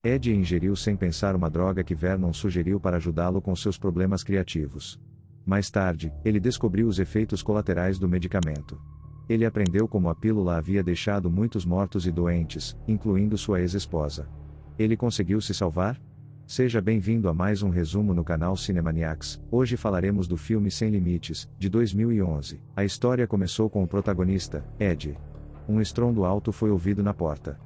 Ed ingeriu sem pensar uma droga que Vernon sugeriu para ajudá-lo com seus problemas criativos. Mais tarde, ele descobriu os efeitos colaterais do medicamento. Ele aprendeu como a pílula havia deixado muitos mortos e doentes, incluindo sua ex-esposa. Ele conseguiu se salvar? Seja bem-vindo a mais um resumo no canal Cinemaniacs. Hoje falaremos do filme Sem Limites, de 2011. A história começou com o protagonista, Ed. Um estrondo alto foi ouvido na porta.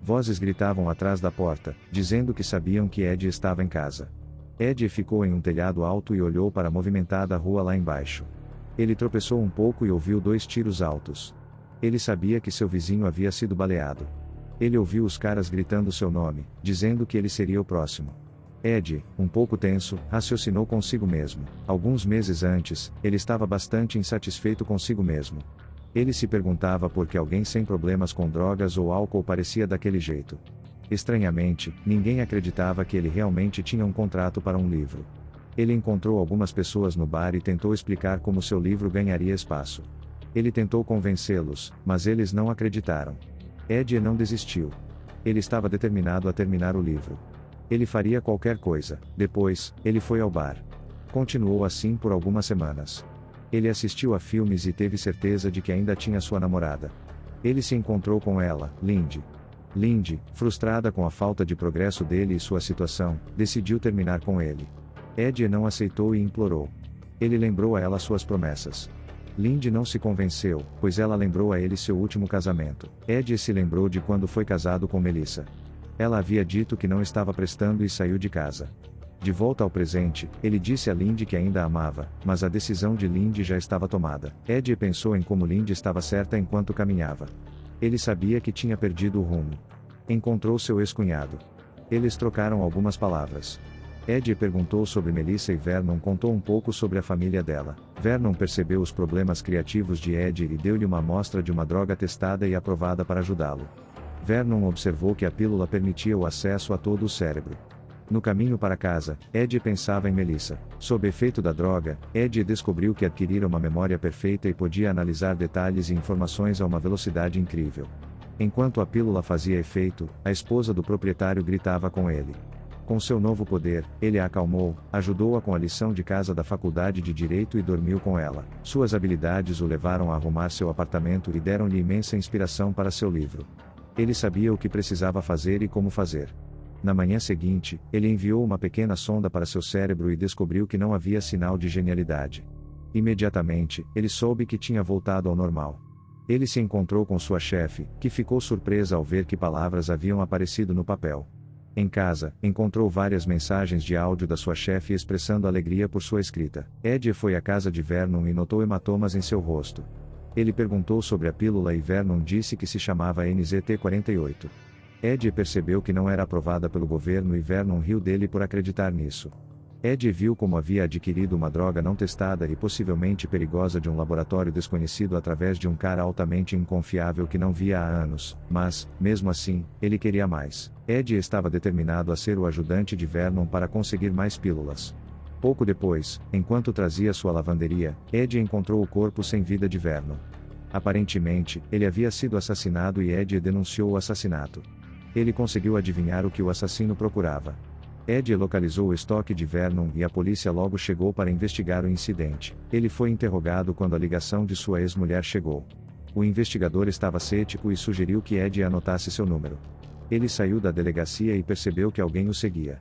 Vozes gritavam atrás da porta, dizendo que sabiam que Ed estava em casa. Ed ficou em um telhado alto e olhou para a movimentada rua lá embaixo. Ele tropeçou um pouco e ouviu 2 tiros altos. Ele sabia que seu vizinho havia sido baleado. Ele ouviu os caras gritando seu nome, dizendo que ele seria o próximo. Ed, um pouco tenso, raciocinou consigo mesmo. Alguns meses antes, ele estava bastante insatisfeito consigo mesmo. Ele se perguntava por que alguém sem problemas com drogas ou álcool parecia daquele jeito. Estranhamente, ninguém acreditava que ele realmente tinha um contrato para um livro. Ele encontrou algumas pessoas no bar e tentou explicar como seu livro ganharia espaço. Ele tentou convencê-los, mas eles não acreditaram. Ed não desistiu. Ele estava determinado a terminar o livro. Ele faria qualquer coisa. Depois, ele foi ao bar. Continuou assim por algumas semanas. Ele assistiu a filmes e teve certeza de que ainda tinha sua namorada. Ele se encontrou com ela, Lindy. Lindy, frustrada com a falta de progresso dele e sua situação, decidiu terminar com ele. Ed não aceitou e implorou. Ele lembrou a ela suas promessas. Lindy não se convenceu, pois ela lembrou a ele seu último casamento. Ed se lembrou de quando foi casado com Melissa. Ela havia dito que não estava prestando e saiu de casa. De volta ao presente, ele disse a Lindy que ainda a amava, mas a decisão de Lindy já estava tomada. Ed pensou em como Lindy estava certa enquanto caminhava. Ele sabia que tinha perdido o rumo. Encontrou seu ex-cunhado. Eles trocaram algumas palavras. Ed perguntou sobre Melissa e Vernon contou um pouco sobre a família dela. Vernon percebeu os problemas criativos de Ed e deu-lhe uma amostra de uma droga testada e aprovada para ajudá-lo. Vernon observou que a pílula permitia o acesso a todo o cérebro. No caminho para casa, Ed pensava em Melissa. Sob efeito da droga, Ed descobriu que adquirira uma memória perfeita e podia analisar detalhes e informações a uma velocidade incrível. Enquanto a pílula fazia efeito, a esposa do proprietário gritava com ele. Com seu novo poder, ele a acalmou, ajudou-a com a lição de casa da faculdade de Direito e dormiu com ela. Suas habilidades o levaram a arrumar seu apartamento e deram-lhe imensa inspiração para seu livro. Ele sabia o que precisava fazer e como fazer. Na manhã seguinte, ele enviou uma pequena sonda para seu cérebro e descobriu que não havia sinal de genialidade. Imediatamente, ele soube que tinha voltado ao normal. Ele se encontrou com sua chefe, que ficou surpresa ao ver que palavras haviam aparecido no papel. Em casa, encontrou várias mensagens de áudio da sua chefe expressando alegria por sua escrita. Ed foi à casa de Vernon e notou hematomas em seu rosto. Ele perguntou sobre a pílula e Vernon disse que se chamava NZT-48. Ed percebeu que não era aprovada pelo governo e Vernon riu dele por acreditar nisso. Ed viu como havia adquirido uma droga não testada e possivelmente perigosa de um laboratório desconhecido através de um cara altamente inconfiável que não via há anos, mas, mesmo assim, ele queria mais. Ed estava determinado a ser o ajudante de Vernon para conseguir mais pílulas. Pouco depois, enquanto trazia sua lavanderia, Ed encontrou o corpo sem vida de Vernon. Aparentemente, ele havia sido assassinado e Ed denunciou o assassinato. Ele conseguiu adivinhar o que o assassino procurava. Ed localizou o estoque de Vernon e a polícia logo chegou para investigar o incidente. Ele foi interrogado quando a ligação de sua ex-mulher chegou. O investigador estava cético e sugeriu que Ed anotasse seu número. Ele saiu da delegacia e percebeu que alguém o seguia.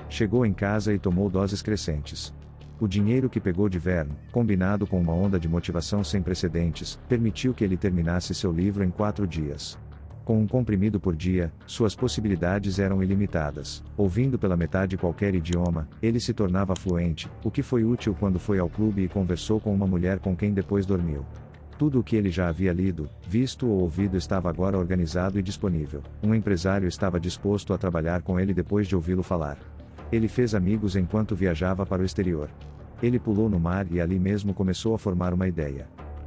Chegou em casa e tomou doses crescentes. O dinheiro que pegou de Vernon, combinado com uma onda de motivação sem precedentes, permitiu que ele terminasse seu livro em 4 dias. Com um comprimido por dia, suas possibilidades eram ilimitadas. Ouvindo pela metade qualquer idioma, ele se tornava fluente, o que foi útil quando foi ao clube e conversou com uma mulher com quem depois dormiu. Tudo o que ele já havia lido, visto ou ouvido estava agora organizado e disponível. Um empresário estava disposto a trabalhar com ele depois de ouvi-lo falar. Ele fez amigos enquanto viajava para o exterior. Ele pulou no mar e ali mesmo começou a formar uma ideia.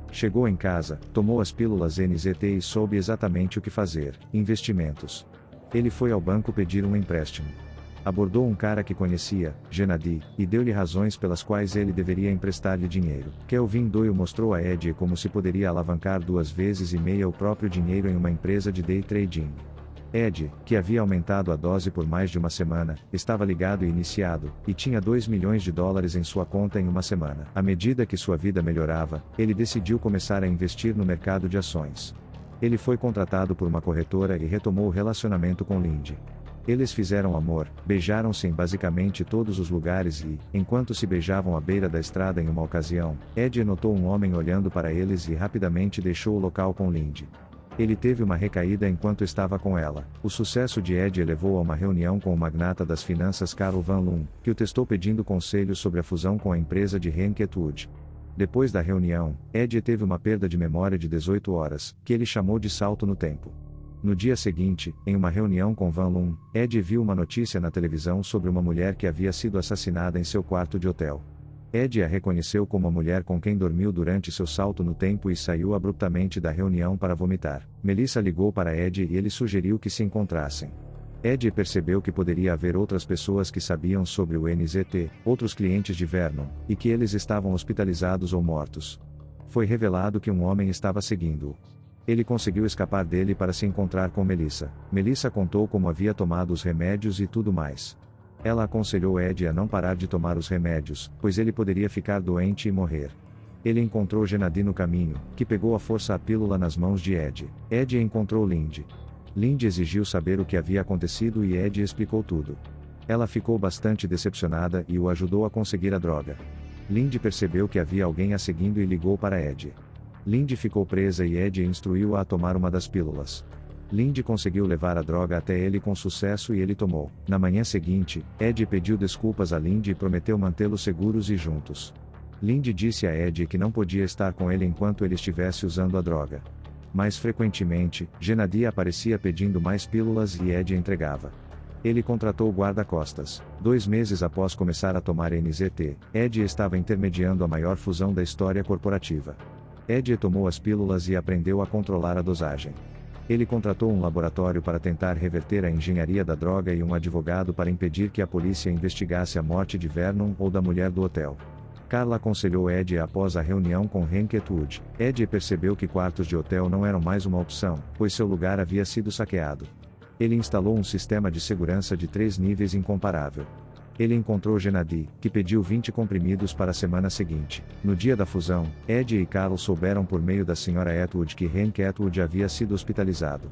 Chegou em casa, tomou as pílulas NZT e soube exatamente o que fazer: investimentos. Ele foi ao banco pedir um empréstimo. Abordou um cara que conhecia, Gennady, e deu-lhe razões pelas quais ele deveria emprestar-lhe dinheiro. Kelvin Doyle mostrou a Ed como se poderia alavancar 2,5 vezes o próprio dinheiro em uma empresa de day trading. Ed, que havia aumentado a dose por mais de uma semana, estava ligado e iniciado, e tinha $2 milhões em sua conta em uma semana. À medida que sua vida melhorava, ele decidiu começar a investir no mercado de ações. Ele foi contratado por uma corretora e retomou o relacionamento com Lindy. Eles fizeram amor, beijaram-se em basicamente todos os lugares e, enquanto se beijavam à beira da estrada em uma ocasião, Ed notou um homem olhando para eles e rapidamente deixou o local com Lindy. Ele teve uma recaída enquanto estava com ela. O sucesso de Ed levou a uma reunião com o magnata das finanças Carl Van Loon, que o testou pedindo conselhos sobre a fusão com a empresa de Henk Atwood. Depois da reunião, Ed teve uma perda de memória de 18 horas, que ele chamou de salto no tempo. No dia seguinte, em uma reunião com Van Loon, Ed viu uma notícia na televisão sobre uma mulher que havia sido assassinada em seu quarto de hotel. Ed a reconheceu como a mulher com quem dormiu durante seu salto no tempo e saiu abruptamente da reunião para vomitar. Melissa ligou para Ed e ele sugeriu que se encontrassem. Ed percebeu que poderia haver outras pessoas que sabiam sobre o NZT, outros clientes de Vernon, e que eles estavam hospitalizados ou mortos. Foi revelado que um homem estava seguindo-o. Ele conseguiu escapar dele para se encontrar com Melissa. Melissa contou como havia tomado os remédios e tudo mais. Ela aconselhou Ed a não parar de tomar os remédios, pois ele poderia ficar doente e morrer. Ele encontrou Gennady no caminho, que pegou à força a pílula nas mãos de Ed. Ed encontrou Lindy. Lindy exigiu saber o que havia acontecido e Ed explicou tudo. Ela ficou bastante decepcionada e o ajudou a conseguir a droga. Lindy percebeu que havia alguém a seguindo e ligou para Ed. Lindy ficou presa e Ed instruiu-a a tomar uma das pílulas. Lindy conseguiu levar a droga até ele com sucesso e ele tomou. Na manhã seguinte, Ed pediu desculpas a Lindy e prometeu mantê-los seguros e juntos. Lindy disse a Ed que não podia estar com ele enquanto ele estivesse usando a droga. Mais frequentemente, Gennady aparecia pedindo mais pílulas e Ed entregava. Ele contratou guarda-costas. 2 meses após começar a tomar NZT, Ed estava intermediando a maior fusão da história corporativa. Ed tomou as pílulas e aprendeu a controlar a dosagem. Ele contratou um laboratório para tentar reverter a engenharia da droga e um advogado para impedir que a polícia investigasse a morte de Vernon ou da mulher do hotel. Carla aconselhou Ed após a reunião com Henk Atwood. Ed percebeu que quartos de hotel não eram mais uma opção, pois seu lugar havia sido saqueado. Ele instalou um sistema de segurança de 3 níveis incomparável. Ele encontrou Gennady, que pediu 20 comprimidos para a semana seguinte. No dia da fusão, Ed e Carl souberam por meio da Sra. Atwood que Henk Atwood havia sido hospitalizado.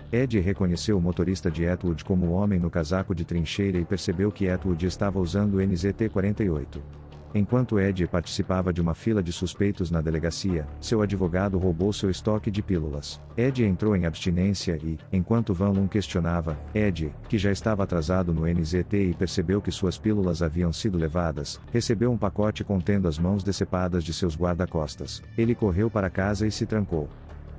Ed reconheceu o motorista de Atwood como o homem no casaco de trincheira e percebeu que Atwood estava usando o NZT-48. Enquanto Ed participava de uma fila de suspeitos na delegacia, seu advogado roubou seu estoque de pílulas. Ed entrou em abstinência e, enquanto Van Loon questionava, Ed, que já estava atrasado no NZT e percebeu que suas pílulas haviam sido levadas, recebeu um pacote contendo as mãos decepadas de seus guarda-costas. Ele correu para casa e se trancou.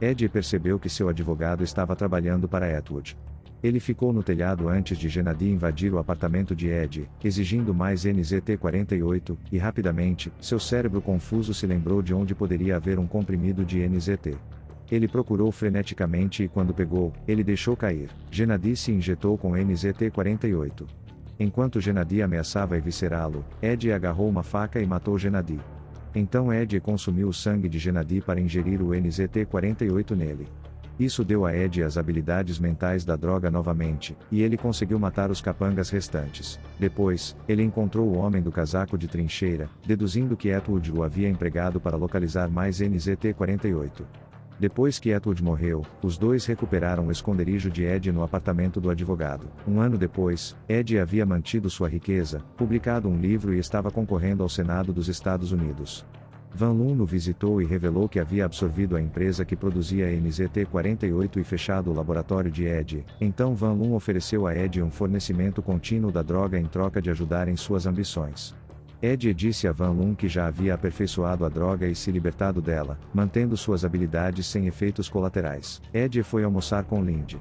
Ed percebeu que seu advogado estava trabalhando para Atwood. Ele ficou no telhado antes de Gennady invadir o apartamento de Ed, exigindo mais NZT-48, e rapidamente, seu cérebro confuso se lembrou de onde poderia haver um comprimido de NZT. Ele procurou freneticamente e quando pegou, ele deixou cair. Gennady se injetou com NZT-48. Enquanto Gennady ameaçava eviscerá-lo, Ed agarrou uma faca e matou Gennady. Então Ed consumiu o sangue de Gennady para ingerir o NZT-48 nele. Isso deu a Ed as habilidades mentais da droga novamente, e ele conseguiu matar os capangas restantes. Depois, ele encontrou o homem do casaco de trincheira, deduzindo que Atwood o havia empregado para localizar mais NZT-48. Depois que Atwood morreu, os dois recuperaram o esconderijo de Ed no apartamento do advogado. Um ano depois, Ed havia mantido sua riqueza, publicado um livro e estava concorrendo ao Senado dos Estados Unidos. Van Loon o visitou e revelou que havia absorvido a empresa que produzia a NZT-48 e fechado o laboratório de Ed. Então Van Loon ofereceu a Ed um fornecimento contínuo da droga em troca de ajudar em suas ambições. Ed disse a Van Loon que já havia aperfeiçoado a droga e se libertado dela, mantendo suas habilidades sem efeitos colaterais. Ed foi almoçar com Lindy.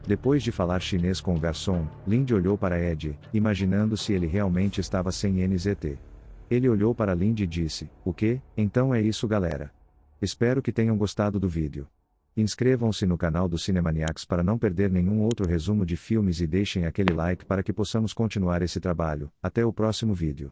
Depois de falar chinês com o garçom, Lindy olhou para Ed, imaginando se ele realmente estava sem NZT. Ele olhou para Lindy e disse: "O quê? Então é isso, galera. Espero que tenham gostado do vídeo. Inscrevam-se no canal do Cinemaniacs para não perder nenhum outro resumo de filmes e deixem aquele like para que possamos continuar esse trabalho. Até o próximo vídeo."